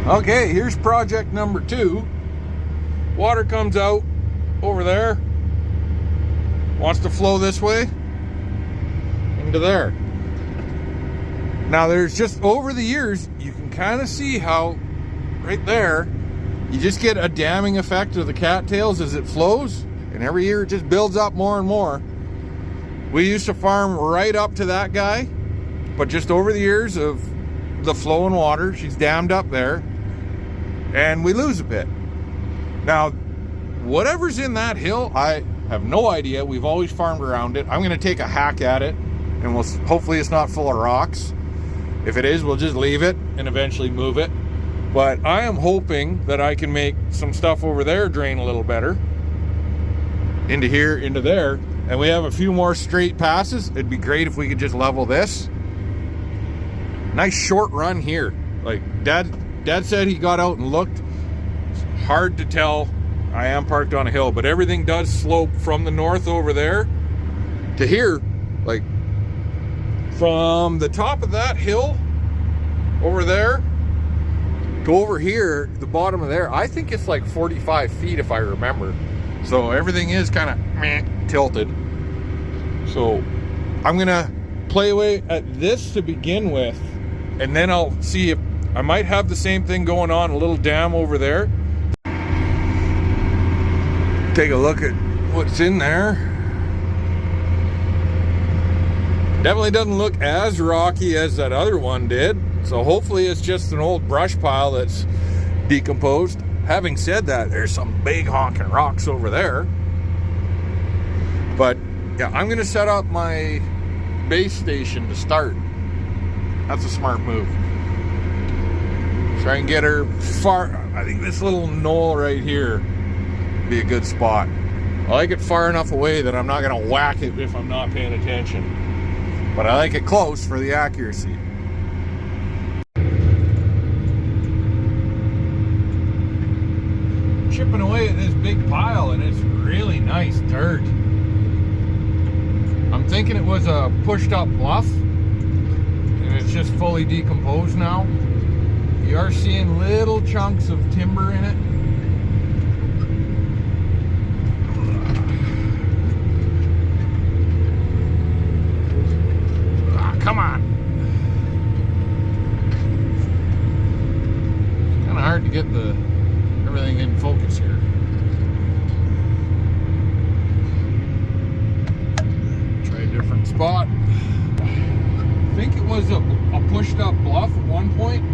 Okay, here's project number 2. Water comes out over there, wants to flow this way into there. Now there's just, over the years, you can kind of see how right there, you just get a damming effect of the cattails as it flows, and every year it just builds up more and more. We used to farm right up to that guy, but just over the years of the flowing water, she's dammed up there, and we lose a bit. Now, whatever's in that hill, I have no idea. We've always farmed around it. I'm going to take a hack at it, and hopefully it's not full of rocks. If it is, we'll just leave it and eventually move it. But I am hoping that I can make some stuff over there drain a little better. Into here, into there. And we have a few more straight passes. It'd be great if we could just level this. Nice short run here. Like Dad said he got out and looked. It's hard to tell. I am parked on a hill, but everything does slope from the north over there to here. Like from the top of that hill over there to over here, the bottom of there, I think it's like 45 feet if I remember. So everything is kind of tilted. So I'm gonna play away at this to begin with, and then I'll see if I might have the same thing going on, a little dam over there. Take a look at what's in there. Definitely doesn't look as rocky as that other one did. So hopefully it's just an old brush pile that's decomposed. Having said that, there's some big honking rocks over there. But yeah, I'm gonna set up my base station to start. That's a smart move. Try and get her far. I think this little knoll right here would be a good spot. I like it far enough away that I'm not gonna whack it if I'm not paying attention. But I like it close for the accuracy. Chipping away at this big pile, and it's really nice dirt. I'm thinking it was a pushed up bluff, and it's just fully decomposed now. You are seeing little chunks of timber in it. Come on. It's kind of hard to get everything in focus here. Try a different spot. I think it was a pushed up bluff at one point.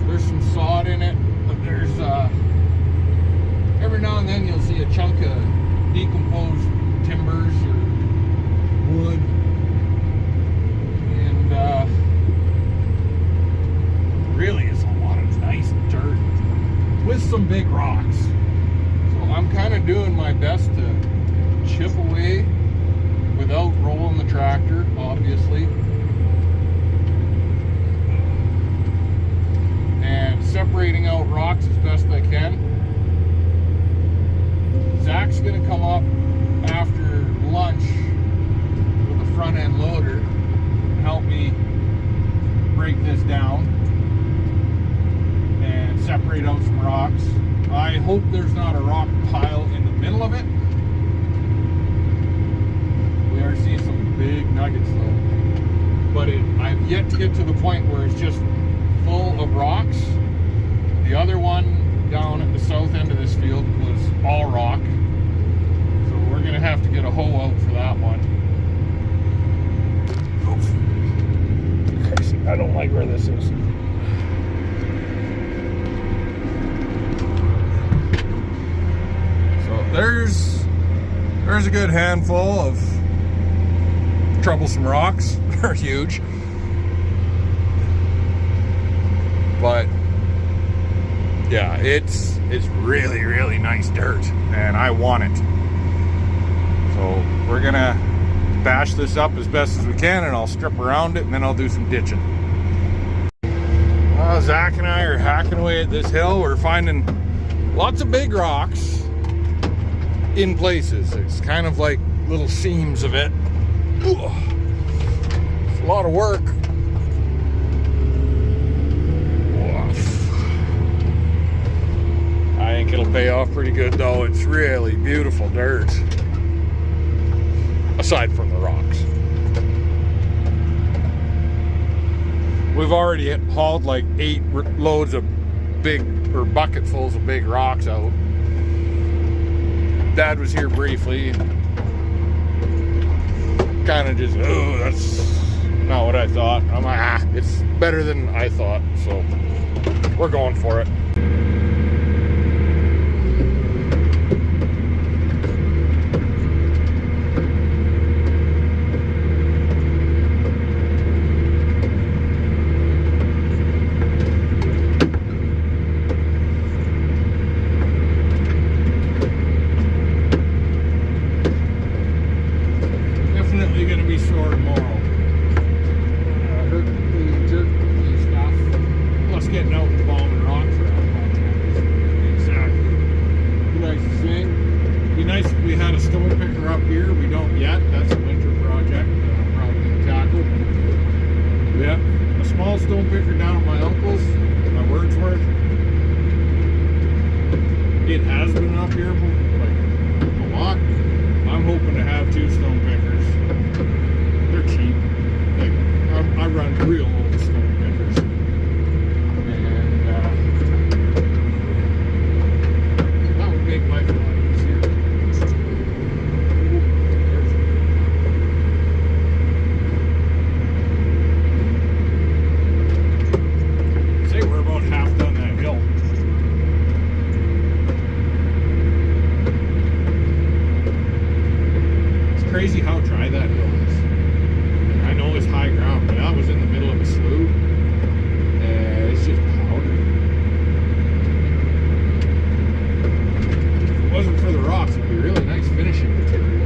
There's some sod in it, but there's every now and then you'll see a chunk of decomposed timbers or wood. Really is a lot of nice dirt with some big rocks. So I'm kind of doing my best to chip away without rolling the tractor, obviously, and separating out rocks as best I can. Zach's gonna come up after lunch with a front end loader and help me break this down and separate out some rocks. I hope there's not a rock pile in the middle of it. We are seeing some big nuggets though, but I've yet to get to the point where it's just full of rocks. The other one down at the south end of this field was all rock, so we're gonna have to get a hoe out for that one. I don't like where this is. So there's a good handful of troublesome rocks. They're huge. But yeah, it's really, really nice dirt, and I want it. So we're gonna bash this up as best as we can, and I'll strip around it, and then I'll do some ditching. Well, Zach and I are hacking away at this hill. We're finding lots of big rocks in places. It's kind of like little seams of it. It's a lot of work. pay off pretty good though. It's really beautiful dirt. Aside from the rocks. We've already hauled like 8 loads of big, or bucketfuls of big rocks out. Dad was here briefly. Kind of just, oh, that's not what I thought. I'm like, it's better than I thought, so we're going for it. Definitely going to be sore tomorrow. Getting out and bombing rocks around. Exactly. Be nice to swing. Be nice if we had a stone picker up here. We don't yet. That's a winter project that I'm probably going to tackle. Yeah, a small stone picker down at my uncle's, my Wordsworth. It has been up here like a lot. I'm hoping to have 2 stone pickers. They're cheap. Like I run real old stone pickers. Make life a lot easier. Say we're about half done that hill. It's crazy how dry that hill is. I know it's high ground, but that was in the middle of a slough. It's just powder. If it wasn't for the rocks, it'd be really nice finishing material.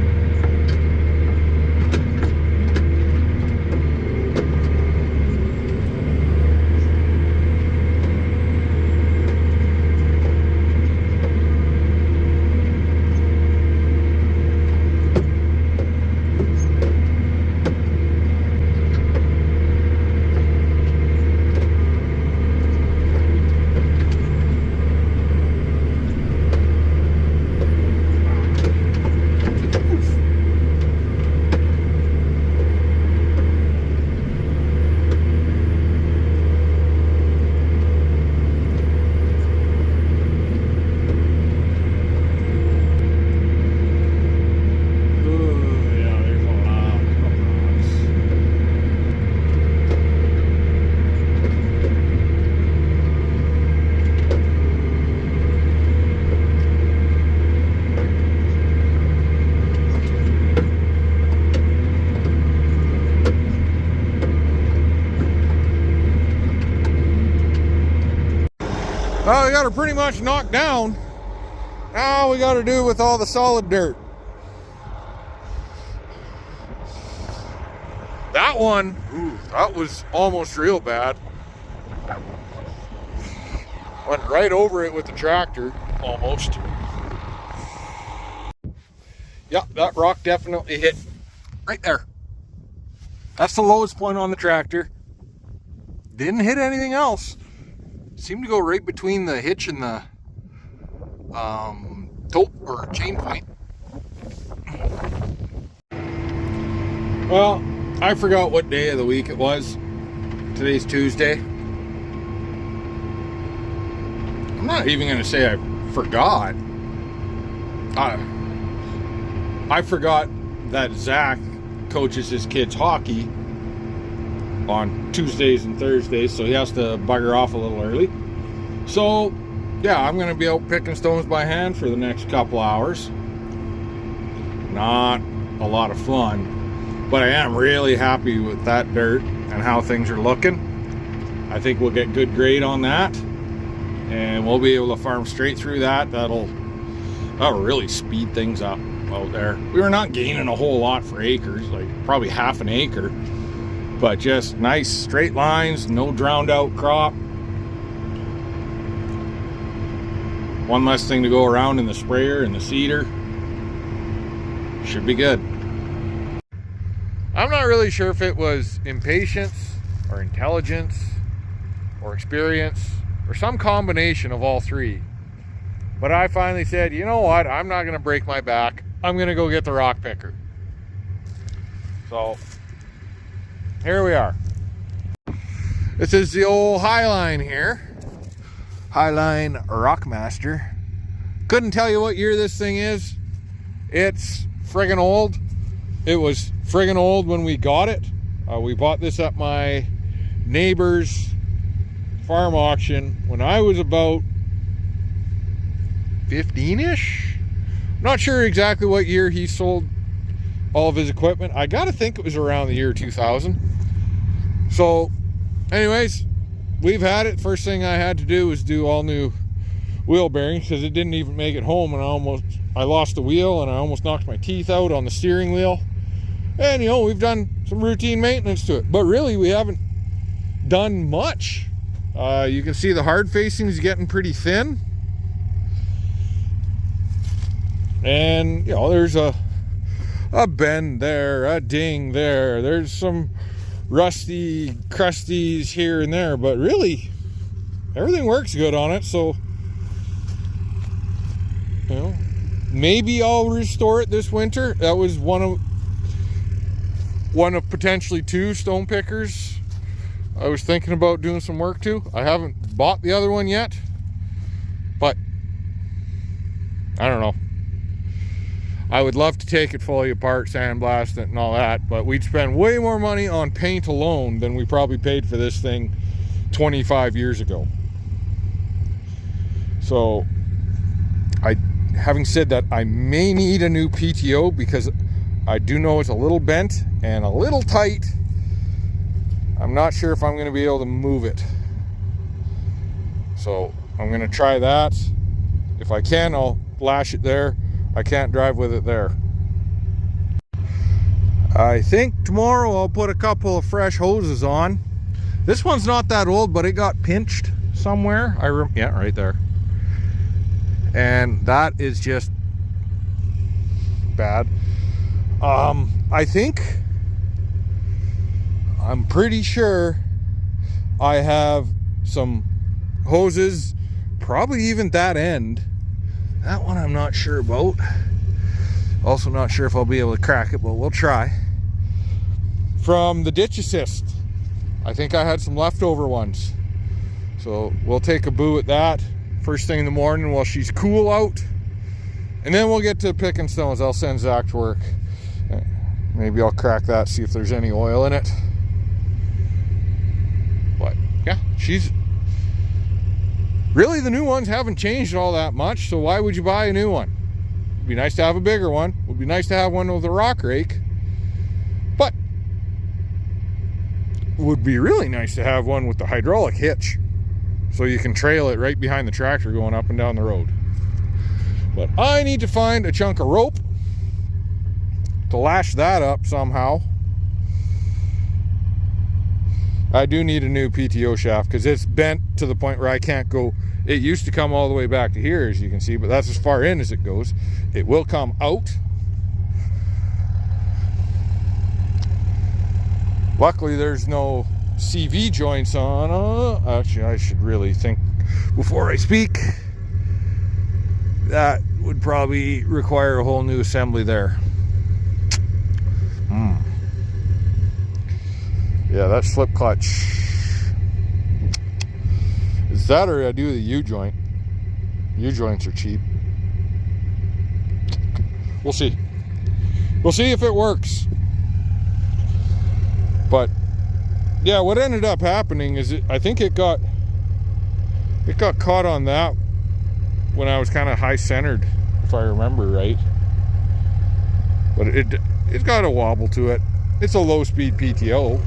Well, we got her pretty much knocked down. Now we got to do with all the solid dirt. That one, ooh, that was almost real bad. Went right over it with the tractor, almost. Yep, that rock definitely hit right there. That's the lowest point on the tractor. Didn't hit anything else. Seemed to go right between the hitch and the tote or chain point. Well, I forgot what day of the week it was. Today's Tuesday. I'm not even going to say I forgot. I forgot that Zach coaches his kids hockey on Tuesdays and Thursdays, so he has to bugger off a little early. So, yeah, I'm going to be out picking stones by hand for the next couple hours. Not a lot of fun, but I am really happy with that dirt and how things are looking. I think we'll get good grade on that, and we'll be able to farm straight through that. That'll really speed things up out there. We were not gaining a whole lot for acres, like probably half an acre, but just nice straight lines, no drowned out crop. One less thing to go around in the sprayer and the seeder. Should be good. I'm not really sure if it was impatience or intelligence or experience or some combination of all three. But I finally said, you know what? I'm not going to break my back. I'm going to go get the rock picker. So, here we are. This is the old Highline here. Highline Rockmaster. Couldn't tell you what year this thing is. It's friggin' old. It was friggin' old when we got it. We bought this at my neighbor's farm auction when I was about 15-ish. Not sure exactly what year he sold all of his equipment. I gotta think it was around the year 2000. So anyways, we've had it. First thing I had to do was do all new wheel bearings because it didn't even make it home, and I lost the wheel and I almost knocked my teeth out on the steering wheel. And you know, we've done some routine maintenance to it, but really we haven't done much. You can see the hard facing is getting pretty thin, and you know, there's a bend there, a ding there, there's some rusty crusties here and there, but really everything works good on it. So you know, maybe I'll restore it this winter. That was one of potentially two stone pickers I was thinking about doing some work to. I haven't bought the other one yet, but I don't know. I would love to take it fully apart, sandblast it and all that, but we'd spend way more money on paint alone than we probably paid for this thing 25 years ago. So having said that, I may need a new PTO because I do know it's a little bent and a little tight. I'm not sure if I'm going to be able to move it. So I'm going to try that. If I can, I'll lash it there. I can't drive with it there. I think tomorrow I'll put a couple of fresh hoses on. This one's not that old, but it got pinched somewhere. Yeah, right there. And that is just bad. I'm pretty sure I have some hoses, probably even that end. That one I'm not sure about. Also not sure if I'll be able to crack it, but we'll try. From the ditch assist. I think I had some leftover ones. So we'll take a boo at that first thing in the morning while she's cool out. And then we'll get to picking stones. I'll send Zach to work. Maybe I'll crack that, see if there's any oil in it. But yeah, really, the new ones haven't changed all that much, so why would you buy a new one? It'd be nice to have a bigger one. It would be nice to have one with a rock rake. But it would be really nice to have one with the hydraulic hitch, so you can trail it right behind the tractor going up and down the road. But I need to find a chunk of rope to lash that up somehow. I do need a new PTO shaft because it's bent to the point where I can't go. It used to come all the way back to here, as you can see, but that's as far in as it goes. It will come out. Luckily there's no CV joints on. Actually, I should really think before I speak. That would probably require a whole new assembly there. Yeah, that slip clutch. Is that, or I do the U-joint? U-joints are cheap. We'll see. We'll see if it works. But yeah, what ended up happening is I think it got caught on that when I was kind of high centered, if I remember right. But it's got a wobble to it. It's a low speed PTO.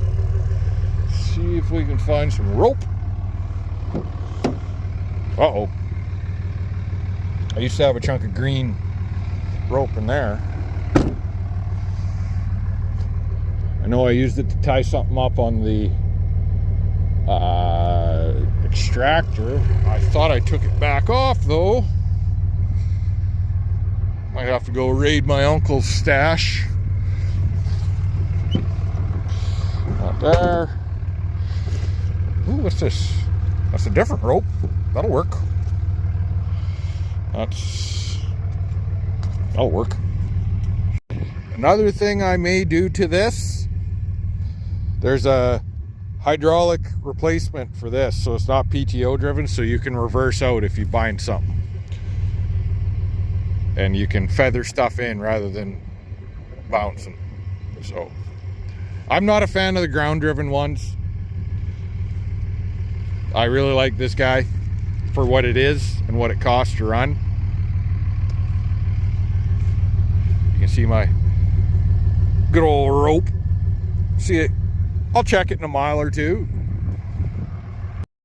See if we can find some rope. Uh-oh. I used to have a chunk of green rope in there. I know I used it to tie something up on the extractor. I thought I took it back off though. Might have to go raid my uncle's stash. Not there. Ooh, what's this? That's a different rope. That'll work. That'll work. Another thing I may do to this, there's a hydraulic replacement for this, so it's not PTO driven, so you can reverse out if you bind something. And you can feather stuff in rather than bouncing. So I'm not a fan of the ground driven ones. I really like this guy for what it is and what it costs to run. You can see my good old rope. See it, I'll check it in a mile or two.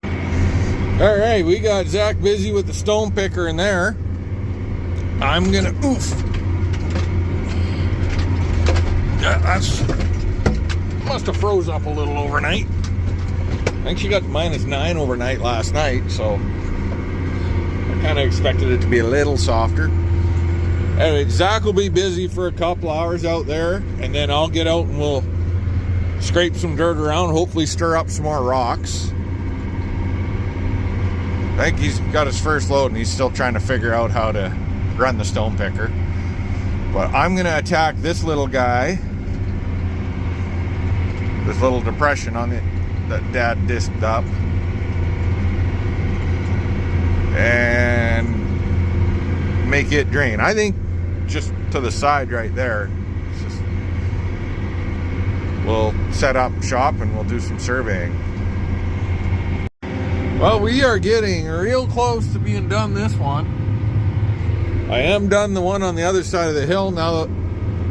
All right, we got Zach busy with the stone picker in there. I'm gonna, that's, must have froze up a little overnight. I think she got -9 overnight last night, so I kind of expected it to be a little softer. Anyway, Zach will be busy for a couple hours out there, and then I'll get out and we'll scrape some dirt around, hopefully stir up some more rocks. I think he's got his first load and he's still trying to figure out how to run the stone picker. But I'm gonna attack this little guy, this little depression on it that Dad disked up, and make it drain. I think just to the side right there. We'll set up shop and we'll do some surveying. Well, we are getting real close to being done this one. I am done the one on the other side of the hill. Now that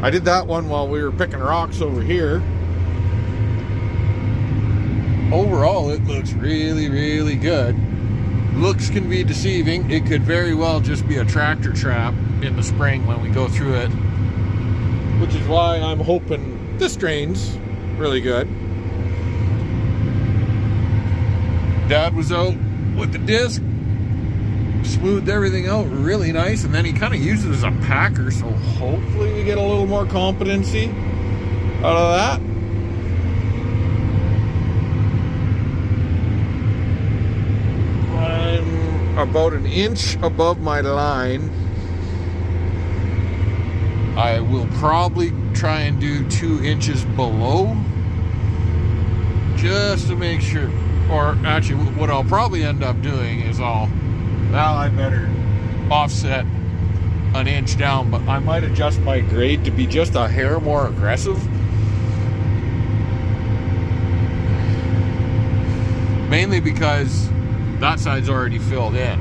I did that one while we were picking rocks over here. Overall, it looks really, really good. Looks can be deceiving. It could very well just be a tractor trap in the spring when we go through it, which is why I'm hoping this drains really good. Dad was out with the disc, smoothed everything out really nice, and then he kind of used it as a packer, so hopefully we get a little more competency out of that. I'm about an inch above my line. I will probably try and do 2 inches below, just to make sure. Or actually, what I'll probably end up doing is I better offset an inch down, but I might adjust my grade to be just a hair more aggressive. Mainly because that side's already filled in.